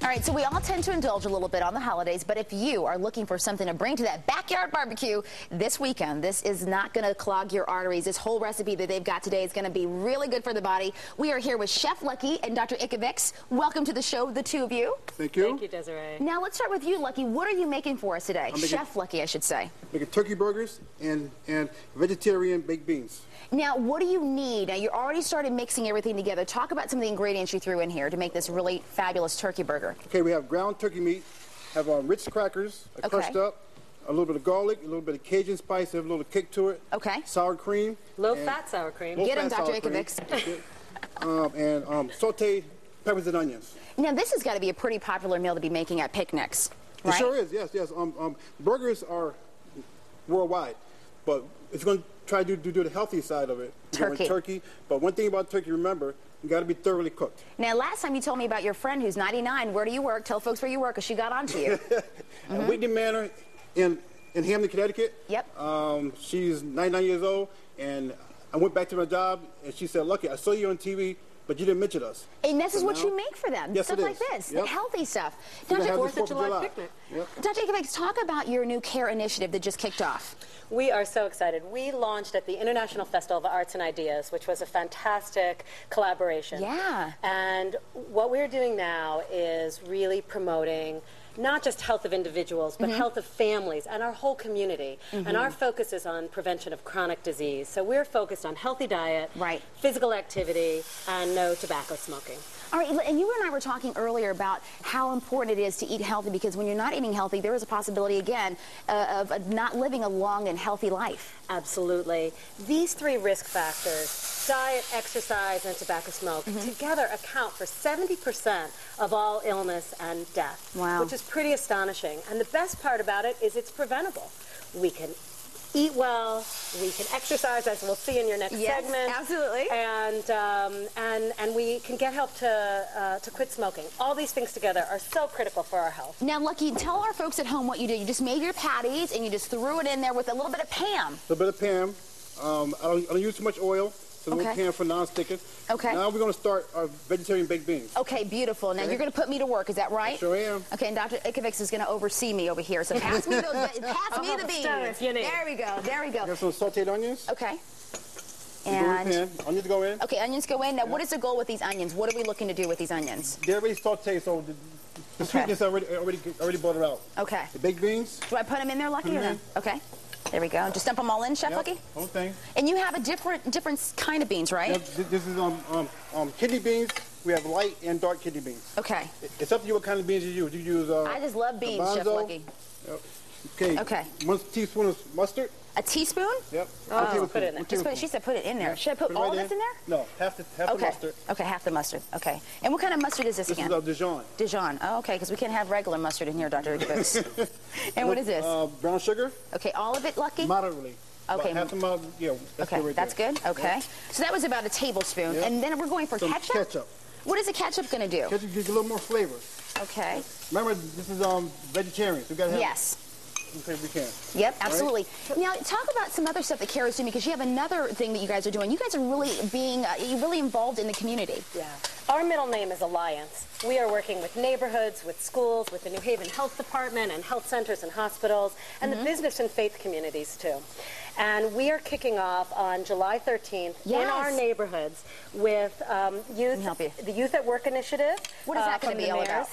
All right, so we all tend to indulge a little bit on the holidays, but if you are looking for something to bring to that backyard barbecue this weekend, this is not going to clog your arteries. This whole recipe that they've got today is going to be really good for the body. We are here with Chef Lucky and Dr. Ikovics. Welcome to the show, the two of you. Thank you. Thank you, Desiree. Now, let's start with you, Lucky. What are you making for us today? Chef Lucky, I should say. Making turkey burgers and vegetarian baked beans. Now, what do you need? Now, you already started mixing everything together. Talk about some of the ingredients you threw in here to make this really fabulous turkey burger. Okay, we have ground turkey meat, have Ritz crackers, crushed up, a little bit of garlic, a little bit of Cajun spice, have a little kick to it. Okay. Sour cream. Low-fat sour cream. Get them, Dr. Ikovics. And sauteed peppers and onions. Now, this has got to be a pretty popular meal to be making at picnics, right? It sure is, yes, yes. Burgers are worldwide, but if you're going to try to do the healthy side of it, turkey. But one thing about turkey, remember, you got to be thoroughly cooked. Now, last time you told me about your friend who's 99. Where do you work? Tell folks where you work, because she got onto you. At Whitney Manor in Hamden, Connecticut. Yep. She's 99 years old, and I went back to my job, and she said, "Lucky, I saw you on TV, but you didn't mention us." And this is what you make for them. Yes, stuff it is. like this, Yep. healthy stuff. Dr. Dr. 4th of July picnic. Yep. Dr. Ikovics, talk about your new CARE initiative that just kicked off. We are so excited. We launched at the International Festival of Arts and Ideas, which was a fantastic collaboration. Yeah. And what we're doing now is really promoting not just health of individuals, but health of families and our whole community. And our focus is on prevention of chronic disease. So we're focused on healthy diet, physical activity, and no tobacco smoking. All right, and you and I were talking earlier about how important it is to eat healthy, because when you're not eating healthy, there is a possibility, again, of not living a long and healthy life. Absolutely. These three risk factors, diet, exercise, and tobacco smoke, together account for 70% of all illness and death, which is pretty astonishing. And the best part about it is it's preventable. We can eat well, we can exercise, as we'll see in your next segment. Absolutely. And we can get help to quit smoking. All these things together are so critical for our health. Now, Lucky, tell our folks at home what you did. You just made your patties and you just threw it in there with a little bit of Pam. A little bit of Pam. I don't use too much oil. So we'll pan for non-sticking. Okay. Now we're going to start our vegetarian baked beans. Okay, beautiful. Now you're going to put me to work, is that right? I sure am. Okay, and Dr. Ikovics is going to oversee me over here. So pass me those, pass me the beans. There we go. There we go. Got some sauteed onions. Okay. And onions go in. Okay, onions go in. Now, what is the goal with these onions? What are we looking to do with these onions? They're already sauteed, so the sweetness already brought it out. Okay. The baked beans. Do I put them in there, Lucky, or no? Okay. There we go. Just dump them all in, Chef Lucky? Whole thing. And you have a different kind of beans, right? This is kidney beans. We have light and dark kidney beans. Okay. It's up to you what kind of beans you use. You use I just love beans, Chef Lucky. Yep. Okay. 1 teaspoon of mustard. A teaspoon? Yep. Oh, put it in there. She said put it in there. Should I put all this in there? No, half the mustard. Okay, half the mustard. Okay. And what kind of mustard is this again? This is Dijon. Dijon. Oh, okay, because we can't have regular mustard in here, Dr. Ikovics. And what is this? Brown sugar. Okay, all of it, Lucky? Moderately. Okay. Half the amount, that's good right that's there. good? Okay. Yep. So that was about a tablespoon. Yep. And then we're going for ketchup? Ketchup. What is the ketchup going to do? Ketchup gives you a little more flavor. Okay. Remember, this is vegetarian, so we got to have... Yes. Okay, we can. Yep, absolutely. Right? Now, talk about some other stuff that CARE is doing, because you have another thing that you guys are doing. You guys are really being really involved in the community. Yeah. Our middle name is Alliance. We are working with neighborhoods, with schools, with the New Haven Health Department and health centers and hospitals, and the business and faith communities, too. And we are kicking off on July 13th in our neighborhoods with the Youth at Work initiative. What is that going to be all about?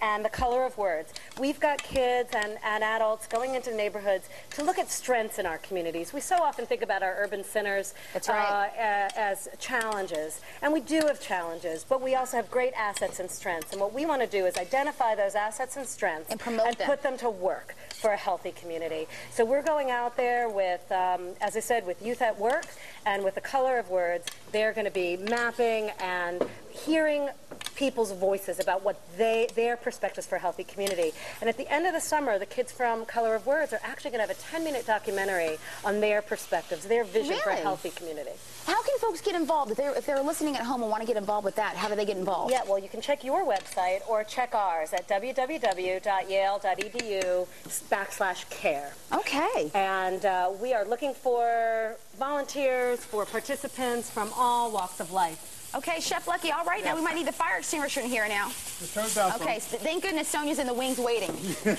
And the Color of Words. We've got kids and adults going into neighborhoods to look at strengths in our communities. We so often think about our urban centers as challenges, and we do have challenges, but we also have great assets and strengths. And what we want to do is identify those assets and strengths and promote them. Put them to work for a healthy community. So we're going out there with, as I said, with Youth at Work and with the Color of Words. They're going to be mapping and hearing people's voices about what their perspectives for a healthy community. And at the end of the summer, the kids from Color of Words are actually going to have a 10-minute documentary on their perspectives, their vision for a healthy community. How can folks get involved? If they're listening at home and want to get involved with that, how do they get involved? Yeah, well, you can check your website or check ours at www.yale.edu/care. Okay. And we are looking for volunteers, for participants from all walks of life. Okay, Chef Lucky, all right. Now we might need the fire extinguisher in here now. Okay, so thank goodness Sonia's in the wings waiting.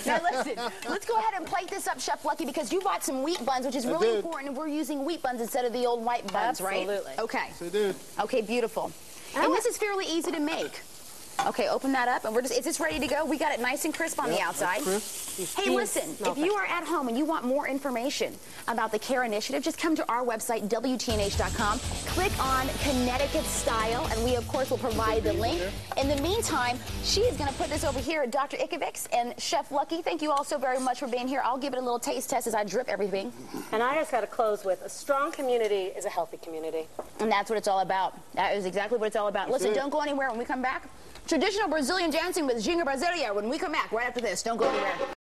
Now listen, let's go ahead and plate this up, Chef Lucky, because you bought some wheat buns, which is really important. We're using wheat buns instead of the old white buns, right? Absolutely. Okay. Yes, I did. Okay, beautiful. And this is fairly easy to make. Okay, open that up, and is this ready to go? We got it nice and crisp on the outside. Hey, listen, if you are at home and you want more information about the CARE initiative, just come to our website, WTNH.com, click on Connecticut Style, and we, of course, will provide the link. In the meantime, she is going to put this over here at Dr. Ikovics and Chef Lucky. Thank you all so very much for being here. I'll give it a little taste test as I drip everything. And I just got to close with a strong community is a healthy community. And that's what it's all about. That is exactly what it's all about. Listen, don't go anywhere when we come back. Traditional Brazilian dancing with Ginga Brasilia when we come back right after this. Don't go anywhere.